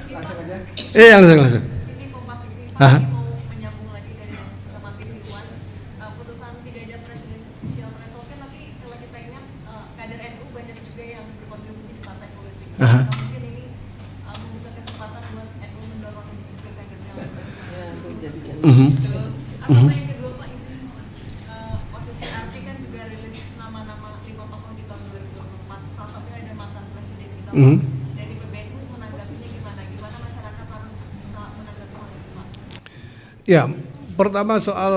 Langsung aja. Langsung. Sini Kompas TV, Hah? Pak mau menyambung lagi dari teman TV One. Putusan tidak ada presidensial threshold kan, tapi kalau kita ingat kader NU banyak juga yang berkontribusi di partai politik. Aha. Mungkin ini membuka kesempatan buat NU mendorong juga kadernya. Atau yang kedua Pak, izin posisi arti kan juga rilis nama-nama 5 tokoh di tahun 2024. Salah satunya ada mantan presiden kita. Dari PBNU menanggapinya gimana? Gimana masyarakat harus bisa menanggapi hal itu Pak? Ya, pertama soal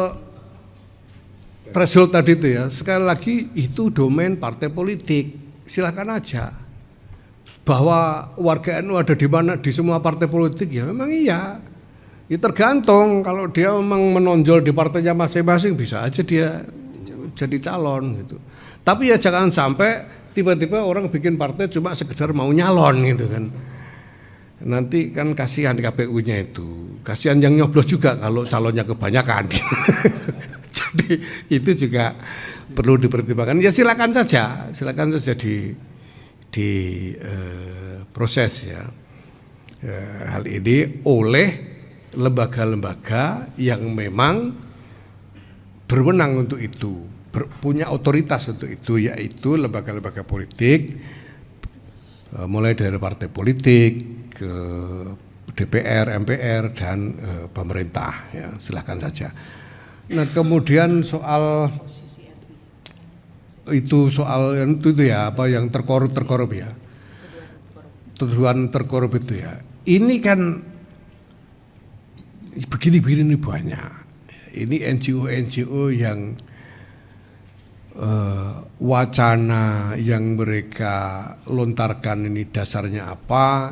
threshold tadi itu ya, sekali lagi itu domain partai politik, silakan aja. Bahwa warga NU ada di mana, di semua partai politik, ya memang iya. Ya tergantung, kalau dia memang menonjol di partainya masing-masing bisa aja dia jadi calon gitu. Tapi ya jangan sampai tiba-tiba orang bikin partai cuma sekedar mau nyalon gitu kan. Nanti kan kasihan KPU-nya itu, kasihan yang nyoblos juga kalau calonnya kebanyakan. Jadi itu juga perlu dipertimbangkan. Ya silakan saja di proses ya. Hal ini oleh lembaga-lembaga yang memang berwenang untuk itu, punya otoritas untuk itu, yaitu lembaga-lembaga politik, mulai dari partai politik ke DPR, MPR dan pemerintah ya, silakan saja. Nah kemudian soal itu ya, apa yang terkorup ya, tuduhan terkorup itu ya, ini kan begini banyak. Ini NGO yang wacana yang mereka lontarkan ini dasarnya apa,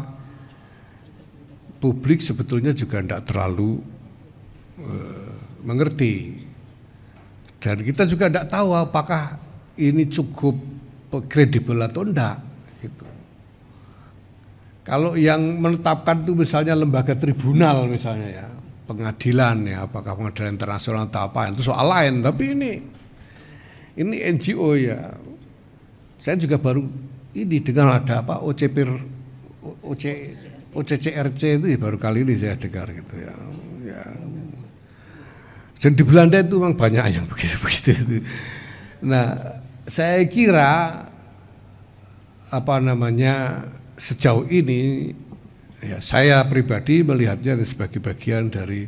publik sebetulnya juga tidak terlalu mengerti, dan kita juga tidak tahu apakah ini cukup kredibel atau enggak gitu. Kalau yang menetapkan itu misalnya lembaga tribunal misalnya ya, pengadilan ya, apakah pengadilan internasional atau apa, itu soal lain. Tapi ini NGO ya, saya juga baru ini dengar ada apa OCCRC itu ya, baru kali ini saya dengar gitu ya. Dan di Belanda itu memang banyak yang begitu. Nah saya kira sejauh ini ya, saya pribadi melihatnya sebagai bagian dari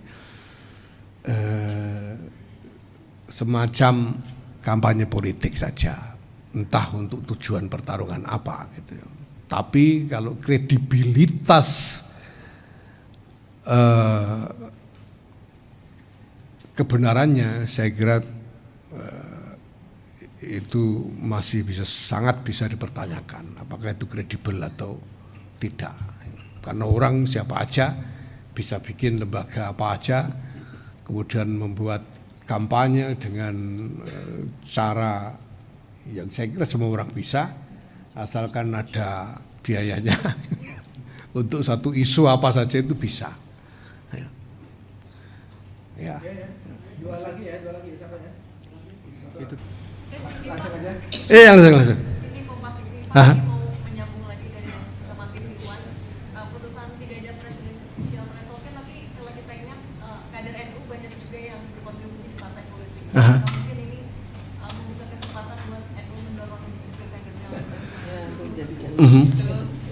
semacam kampanye politik saja, entah untuk tujuan pertarungan apa gitu ya. Tapi kalau kredibilitas kebenarannya, saya kira itu masih sangat bisa dipertanyakan, apakah itu kredibel atau tidak. Karena orang siapa aja bisa bikin lembaga apa aja, kemudian membuat kampanye dengan cara yang saya kira semua orang bisa, asalkan ada biayanya. Untuk satu isu apa saja itu bisa. Ya. Dua lagi siapa ya? Itu. Langsung aja. Langsung. Sini Kompas TV, Aha. Pak mau menyambung lagi dari teman TV One. Putusan tidak ada presidensial threshold kan, tapi kalau kita ingat kader NU banyak juga yang berkontribusi di partai politik. Aha. Mungkin ini membuka kesempatan buat NU mendorong juga kadernya.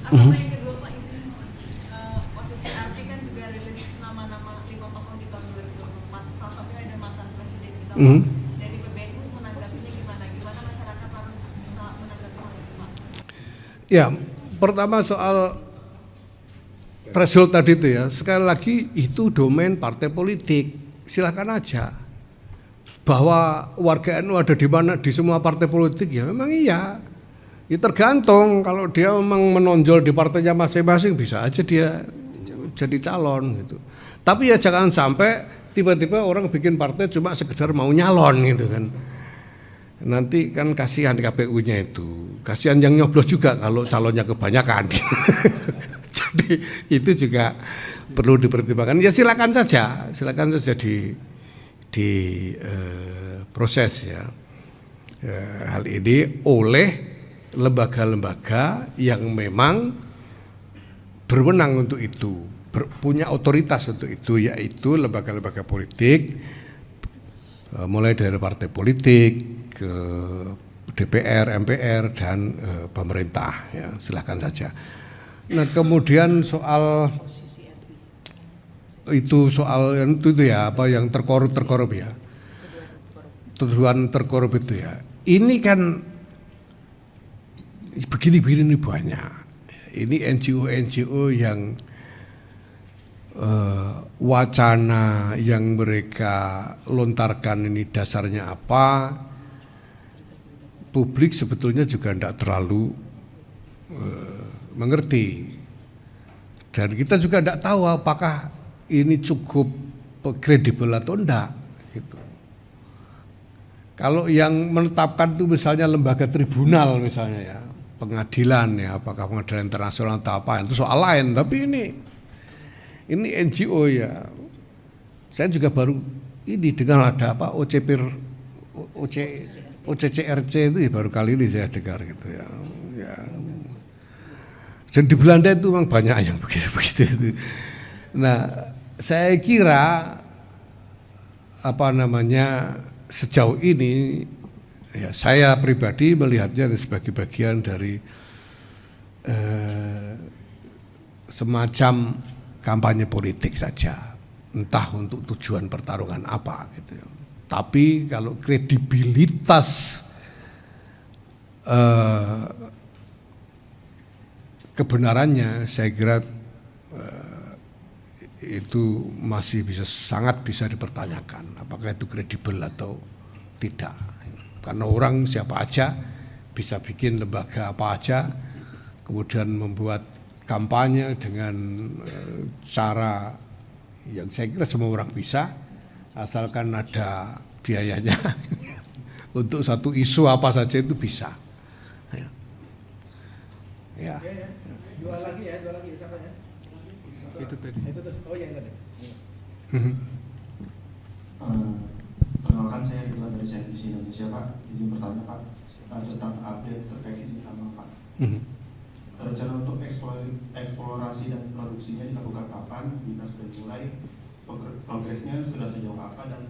Atau yang kedua Pak, izin posisi arti kan juga rilis nama-nama 5 tokoh di tahun 2024. Salah satunya ada mantan presiden kita. Dari PBNU menanggapinya gimana? Gimana masyarakat harus bisa menanggapi hal itu Pak? Ya, pertama soal threshold tadi itu ya, sekali lagi itu domain partai politik, silakan aja. Bahwa warga NU ada di mana, di semua partai politik, ya memang iya. Ya tergantung, kalau dia memang menonjol di partainya masing-masing bisa aja dia jadi calon gitu. Tapi ya jangan sampai tiba-tiba orang bikin partai cuma sekedar mau nyalon gitu kan. Nanti kan kasihan KPU-nya itu, kasihan yang nyoblos juga kalau calonnya kebanyakan. Jadi itu juga perlu dipertimbangkan. Ya silakan saja di proses ya. Hal ini oleh lembaga-lembaga yang memang berwenang untuk itu, punya otoritas untuk itu, yaitu lembaga-lembaga politik, mulai dari partai politik ke DPR, MPR, dan pemerintah, ya, silahkan saja. Nah, kemudian soal itu ya, apa yang terkorup ya, tuduhan terkorup itu ya, ini kan begini banyak. Ini NGO yang wacana yang mereka lontarkan ini dasarnya apa, publik sebetulnya juga tidak terlalu mengerti, dan kita juga tidak tahu apakah ini cukup kredibel atau enggak gitu. Kalau yang menetapkan itu misalnya lembaga tribunal misalnya ya, pengadilan ya, apakah pengadilan internasional atau apa, itu soal lain. Tapi ini NGO ya, saya juga baru ini dengar ada apa OCCRC itu ya, baru kali ini saya dengar gitu ya. Dan di Belanda itu memang banyak yang begitu itu. Nah, saya kira sejauh ini ya, saya pribadi melihatnya sebagai bagian dari semacam kampanye politik saja, entah untuk tujuan pertarungan apa gitu ya. Tapi kalau kredibilitas kebenarannya, saya kira itu masih sangat bisa dipertanyakan apakah itu kredibel atau tidak, karena orang siapa aja bisa bikin lembaga apa aja, kemudian membuat kampanye dengan cara yang saya kira semua orang bisa, asalkan ada biayanya. Untuk satu isu apa saja itu bisa ya. Dua lagi siapa ya? Itu tadi. Oh iya, yang tadi. Perkenalkan, saya Ridwan dari CNBC Indonesia, Pak. Izin bertanya, Pak, tentang update terkait izin tambang, Pak. Rencana untuk eksplorasi dan produksinya dilakukan kapan? Kita sudah mulai, progresnya sudah sejauh apa, dan